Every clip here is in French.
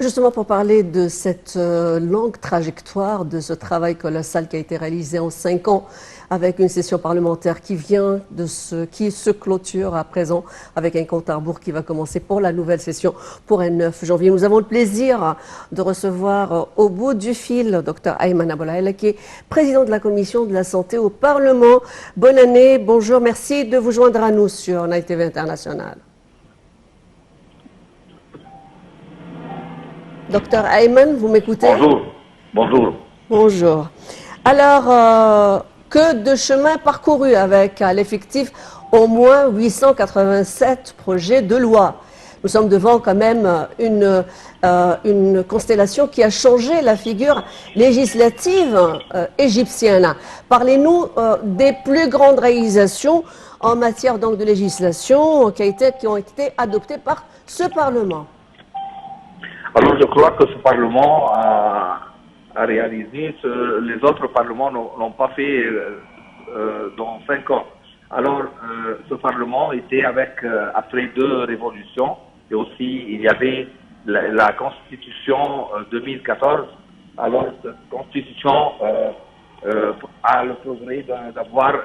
Justement, pour parler de cette longue trajectoire, de ce travail colossal qui a été réalisé en 5 ans, avec une session parlementaire qui se clôture à présent avec un compte à rebours qui va commencer pour la nouvelle session pour un 9 janvier. Nous avons le plaisir de recevoir au bout du fil Dr Ayman Aboulaïla, qui est président de la Commission de la Santé au Parlement. Bonne année, bonjour, merci de vous joindre à nous sur Night TV International. Docteur Ayman, vous m'écoutez? Bonjour. Bonjour. Bonjour. Alors, que de chemin parcouru avec à l'effectif au moins 887 projets de loi. Nous sommes devant quand même une constellation qui a changé la figure législative égyptienne. Parlez-nous des plus grandes réalisations en matière donc de législation qui ont été adoptées par ce Parlement. Alors, je crois que ce Parlement a réalisé ce les autres parlements n'ont pas fait dans 5 ans. Alors, ce Parlement était après 2 révolutions, et aussi il y avait la Constitution 2014. Alors, cette Constitution a le progrès d'avoir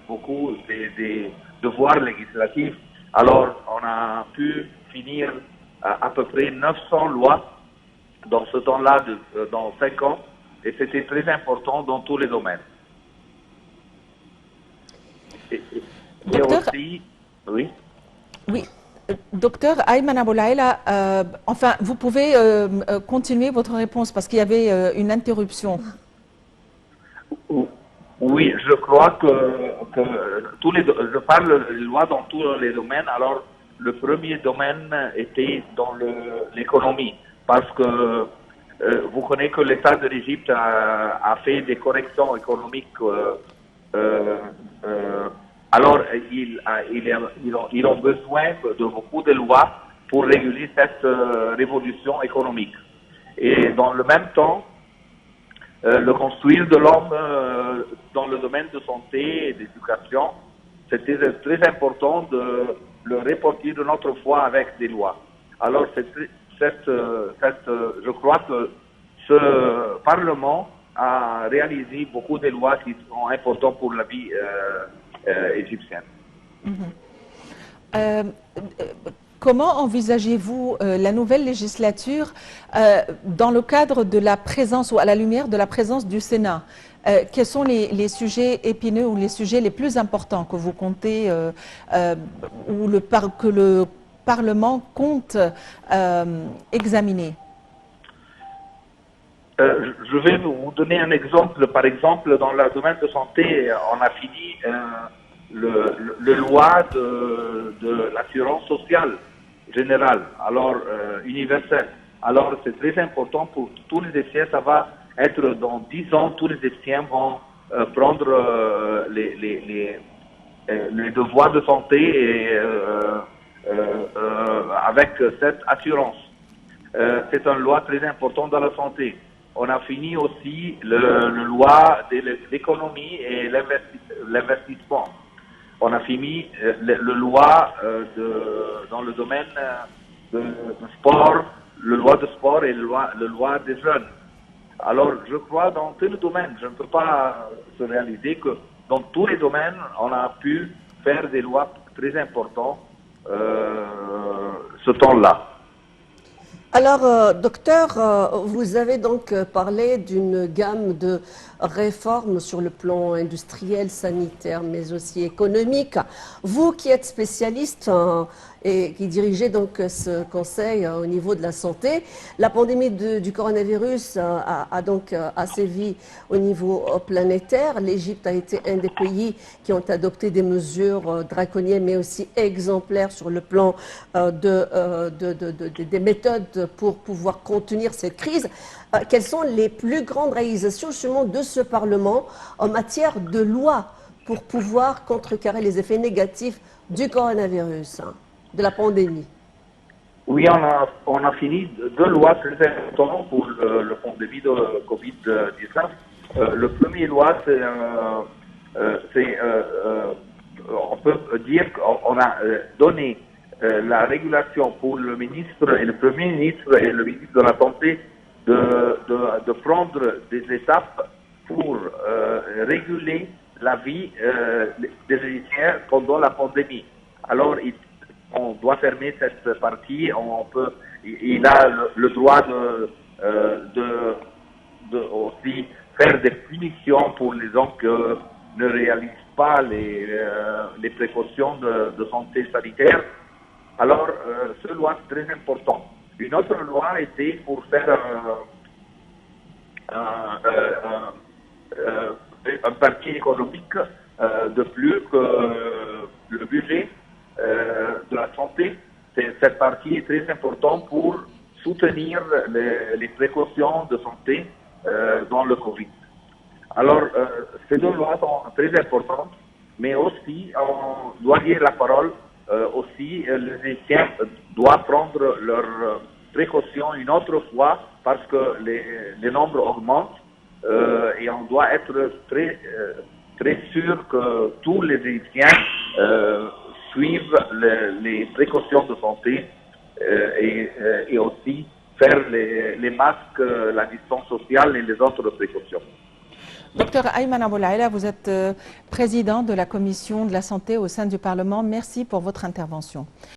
beaucoup des devoirs législatifs. Alors, on a pu finir à peu près 900 lois dans ce temps-là, dans 5 ans, et c'était très important dans tous les domaines. Et aussi, oui. Oui, docteur Ayman Aboulaïla, enfin, vous pouvez continuer votre réponse parce qu'il y avait une interruption. Oui, je crois que je parle de lois dans tous les domaines. Alors, le premier domaine était dans l'économie, parce que vous connaissez que l'État de l'Égypte a fait des corrections économiques. Alors, ils ont besoin de beaucoup de lois pour réguler cette révolution économique. Et dans le même temps, le construire de l'homme dans le domaine de santé et d'éducation, c'était très important de le reporter de notre foi avec des lois. Alors, je crois que ce Parlement a réalisé beaucoup de lois qui sont importantes pour la vie égyptienne. Comment envisagez-vous la nouvelle législature dans le cadre de la présence ou à la lumière de la présence du Sénat? Quels sont les sujets épineux ou les sujets les plus importants que vous comptez que le Parlement compte examiner? Je vais vous donner un exemple. Par exemple, dans le domaine de santé, on a fini le loi de l'assurance sociale générale, alors universelle. Alors, c'est très important pour tous les Égyptiens. Ça va être dans 10 ans, tous les Égyptiens vont prendre les devoirs de santé et, avec cette assurance. C'est une loi très importante dans la santé. On a fini aussi le loi de l'économie et l'investissement. On a fini le loi dans le domaine de sport, le loi de sport et le loi des jeunes. Alors, je crois dans tous les domaines, je ne peux pas se réaliser que dans tous les domaines, on a pu faire des lois très importantes ce temps-là. Alors, docteur, vous avez donc parlé d'une gamme de réformes sur le plan industriel, sanitaire, mais aussi économique. Vous qui êtes spécialiste et qui dirigez donc ce conseil au niveau de la santé, la pandémie du coronavirus a donc sévi au niveau planétaire. L'Égypte a été un des pays qui ont adopté des mesures draconiennes, mais aussi exemplaires sur le plan des méthodes pour pouvoir contenir cette crise. Quelles sont les plus grandes réalisations justement de ce Parlement en matière de loi pour pouvoir contrecarrer les effets négatifs du coronavirus, de la pandémie? Oui, on a fini 2 lois très importantes pour la pandémie de Covid-19. Le premier loi, on peut dire qu'on a donné la régulation pour le ministre et le Premier ministre et le ministre de la Santé de prendre des étapes pour réguler la vie des Égyptiens pendant la pandémie. Alors, on doit fermer cette partie. Il a le droit de aussi faire des punitions pour les gens qui ne réalisent pas les précautions de santé sanitaire. Alors, cette loi est très importante. Une autre loi était pour faire un parti économique de plus que le budget de la santé. Cette partie est très importante pour soutenir les précautions de santé dans le Covid. Alors, ces deux lois sont très importantes, mais aussi, on doit dire la parole, aussi, les Égyptiens doivent prendre leurs précautions une autre fois parce que les nombres augmentent et on doit être très sûr que tous les Égyptiens suivent les précautions de santé et aussi faire les masques, la distance sociale et les autres précautions. Docteur Ayman Aboulaïla, vous êtes président de la Commission de la Santé au sein du Parlement. Merci pour votre intervention.